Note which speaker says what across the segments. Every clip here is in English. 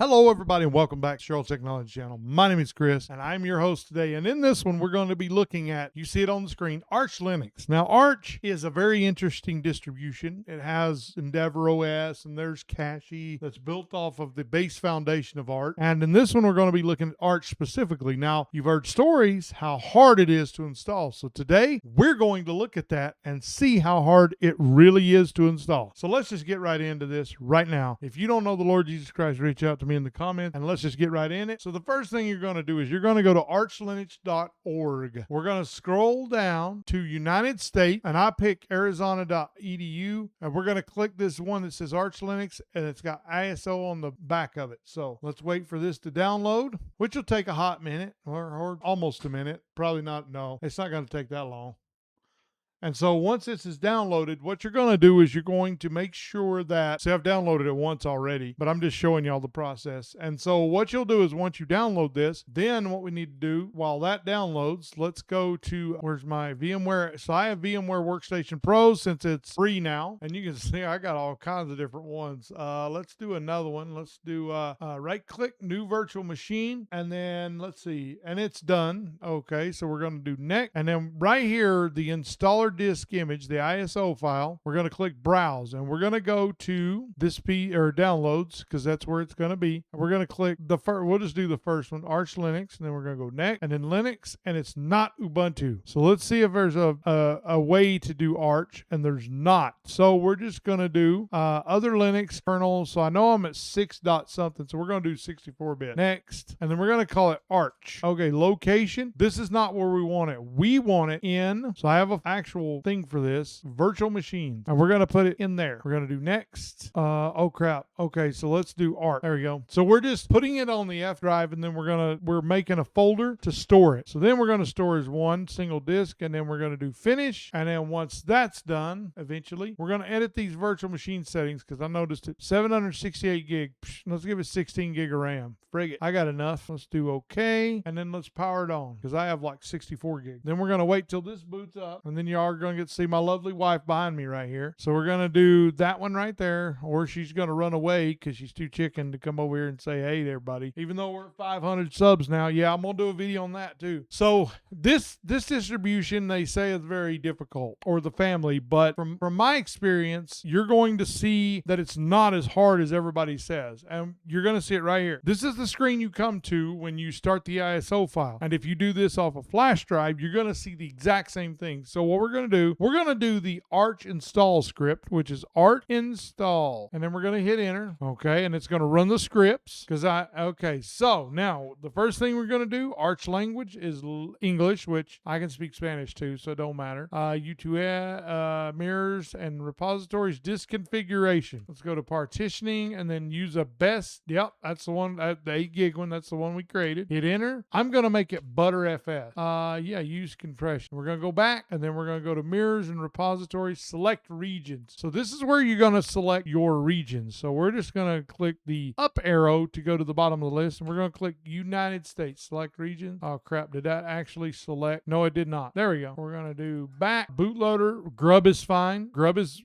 Speaker 1: Hello, everybody, and welcome back to Cheryl Technology Channel. My name is Chris, and I'm your host today. And in this one, we're going to be looking at, you see it on the screen, Arch Linux. Now, Arch is a very interesting distribution. It has Endeavor OS, and there's Cashy that's built off of the base foundation of Arch. And in this one, we're going to be looking at Arch specifically. Now, you've heard stories how hard it is to install. So today, we're going to look at that and see how hard it really is to install. So let's just get right into this right now. If you don't know the Lord Jesus Christ, reach out to me in the comments and let's just get right in it. So the first thing you're going to do is you're going to go to archlinux.org. We're going to scroll down to United States, and I pick arizona.edu, and we're going to click this one that says Arch Linux, and it's got ISO on the back of it. So let's wait for this to download, which will take a hot minute or almost a minute. Probably not. No, it's not going to take that long. And so once this is downloaded, what you're going to do is you're going to make sure that, see, I've downloaded it once already, but I'm just showing y'all the process. And so what you'll do is once you download this, then what we need to do while that downloads, let's go to, where's my VMware? So I have VMware Workstation Pro since it's free now. And you can see I got all kinds of different ones. Let's do another one. Let's do right click, new virtual machine. And then let's see, and it's done. Okay, so we're going to do next. And then right here, the installer disk image, the ISO file, we're going to click browse, and we're going to go to this downloads, because that's where it's going to be. And we're going to click the first, we'll just do the first one, Arch Linux, and then we're going to go next, and then Linux, and it's not Ubuntu. So let's see if there's a way to do Arch, and there's not. So we're just going to do other Linux kernels. So I know I'm at 6 dot something, so we're going to do 64-bit. Next, and then we're going to call it Arch. Okay, location. This is not where we want it. We want it in, so I have an actual thing for this, virtual machines, and we're going to put it in there. We're going to do next. Oh crap. Okay, so let's do Arch. There we go. So we're just putting it on the F drive, and then we're making a folder to store it. So then we're going to store as one single disk, and then we're going to do finish. And then once that's done, eventually, we're going to edit these virtual machine settings, because I noticed it 768 gig. Let's give it 16 gig of RAM. Frig it. I got enough. Let's do okay. And then let's power it on, because I have like 64 gig. Then we're going to wait till this boots up, and then you are going to get to see my lovely wife behind me right here. So we're going to do that one right there, or she's going to run away because she's too chicken to come over here and say, hey there, buddy. Even though we're at 500 subs now, yeah, I'm going to do a video on that too. So this distribution, they say, is very difficult, or the family, but from my experience, you're going to see that it's not as hard as everybody says. And you're going to see it right here. This is the screen you come to when you start the ISO file. And if you do this off a flash drive, you're going to see the exact same thing. So what we're going to do the Arch install script, which is Arch install, and then we're going to hit enter. Okay, and it's going to run the scripts, okay, so now the first thing we're going to do, Arch language is English, which I can speak Spanish too, so it don't matter. U2 mirrors and repositories disk configuration. Let's go to partitioning, and then use a best. Yep, that's the one, the 8 gig one. That's the one we created. Hit enter. I'm going to make it Btrfs. Yeah, use compression. We're going to go back, and then we're going to go to mirrors and repositories, select regions. So this is where you're going to select your regions. So we're just going to click the up arrow to go to the bottom of the list, and we're going to click United States, select region. Oh crap, did that actually select? No, it did not. There we go. We're going to do back, bootloader, grub is fine. Grub is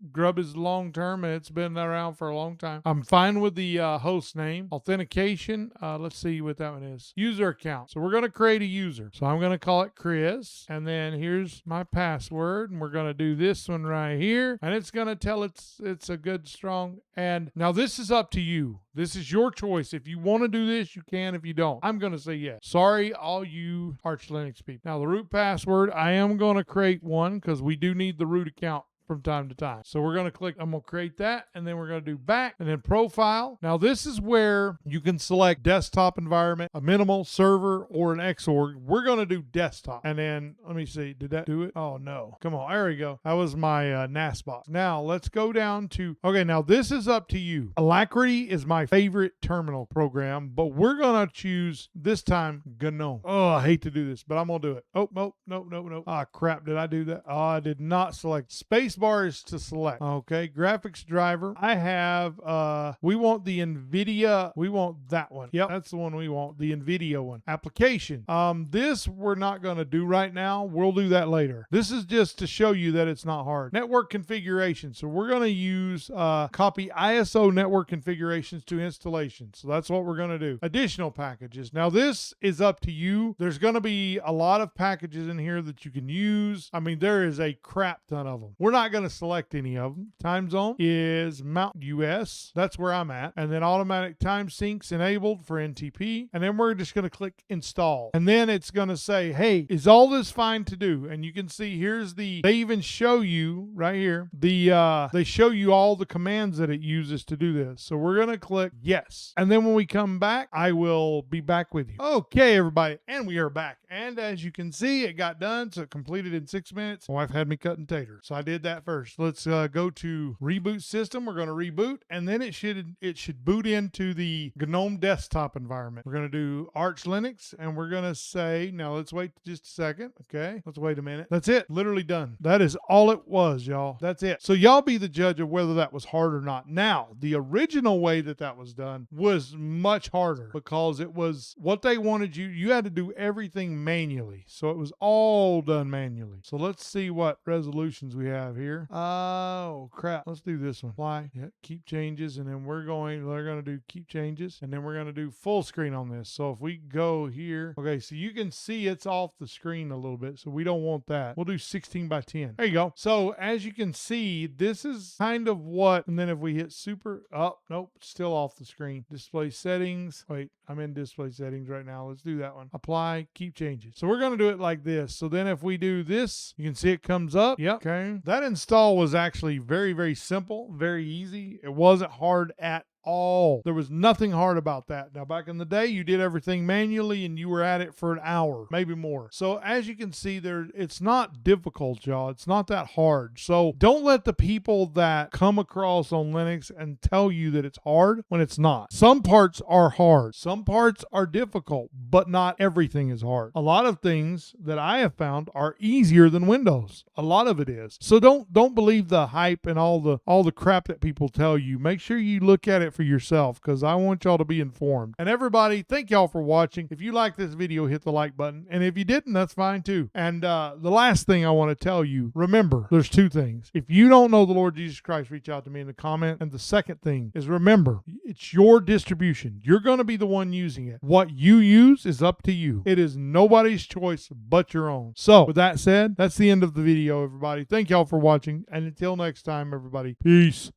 Speaker 1: long term, and it's been around for a long time. I'm fine with the host name. Authentication, let's see what that one is. User account. So we're going to create a user. So I'm going to call it Chris, and then here's my password, and we're going to do this one right here, and it's going to tell it's a good strong. And now this is up to you. This is your choice. If you want to do this, you can. If you don't, I'm going to say yes. Sorry, all you Arch Linux people. Now the root password, I am going to create one, because we do need the root account from time to time. So we're going to click, I'm going to create that, and then we're going to do back, and then profile. Now this is where you can select desktop environment, a minimal, server, or an Xorg. We're going to do desktop. And then let me see, did that do it? Oh no, come on, there we go. That was my NAS box. Now let's go down to, okay, now this is up to you. Alacrity is my favorite terminal program, but we're going to choose this time GNOME. Oh, I hate to do this, but I'm going to do it. Oh, no. Ah, crap, did I do that? Oh, I did not select space space bar is to select. Okay, graphics driver. I have, we want the NVIDIA, we want that one. Yep, that's the one we want, the NVIDIA one. Application. This we're not going to do right now. We'll do that later. This is just to show you that it's not hard. Network configuration. So we're going to use, copy ISO network configurations to installation. So that's what we're going to do. Additional packages. Now this is up to you. There's going to be a lot of packages in here that you can use. I mean, there is a crap ton of them. We're not going to select any of them. Time zone is Mountain US. That's where I'm at. And then automatic time syncs enabled for NTP. And then we're just going to click install. And then it's going to say, hey, is all this fine to do? And you can see here's the, they even show you right here, they show you all the commands that it uses to do this. So we're going to click yes. And then when we come back, I will be back with you. Okay, everybody. And we are back. And as you can see, it got done. So it completed in 6 minutes. My wife had me cutting taters. So I did that first. Let's go to reboot system. We're going to reboot. And then it should boot into the GNOME desktop environment. We're going to do Arch Linux. And we're going to say, now let's wait just a second. Okay. Let's wait a minute. That's it. Literally done. That is all it was, y'all. That's it. So y'all be the judge of whether that was hard or not. Now, the original way that was done was much harder because it was what they wanted you had to do everything manually. So it was all done manually. So let's see what resolutions we have here. Oh, crap. Let's do this one. Apply. Yeah, keep changes. And then they're going to do keep changes. And then we're going to do full screen on this. So if we go here, okay, so you can see it's off the screen a little bit. So we don't want that. We'll do 16 by 10. There you go. So as you can see, this is kind of what, and then if we hit super, oh, nope, still off the screen. Display settings. Wait, I'm in display settings right now. Let's do that one. Apply, keep changes. So we're going to do it like this. So then if we do this, you can see it comes up. Yep. Okay. That install was actually very, very simple, very easy. It wasn't hard at all. There was nothing hard about that. Now, back in the day, you did everything manually and you were at it for an hour, maybe more. So as you can see there, it's not difficult, y'all. It's not that hard. So don't let the people that come across on Linux and tell you that it's hard when it's not. Some parts are hard. Some parts are difficult, but not everything is hard. A lot of things that I have found are easier than Windows. A lot of it is. So don't believe the hype and all the crap that people tell you. Make sure you look at it for yourself because I want y'all to be informed. And everybody, thank y'all for watching. If you like this video, hit the like button. And if you didn't, that's fine too. And the last thing I want to tell you, remember, there's two things. If you don't know the Lord Jesus Christ, reach out to me in the comment. And the second thing is remember, it's your distribution. You're going to be the one using it. What you use is up to you. It is nobody's choice but your own. So with that said, that's the end of the video, everybody. Thank y'all for watching. And until next time, everybody, peace.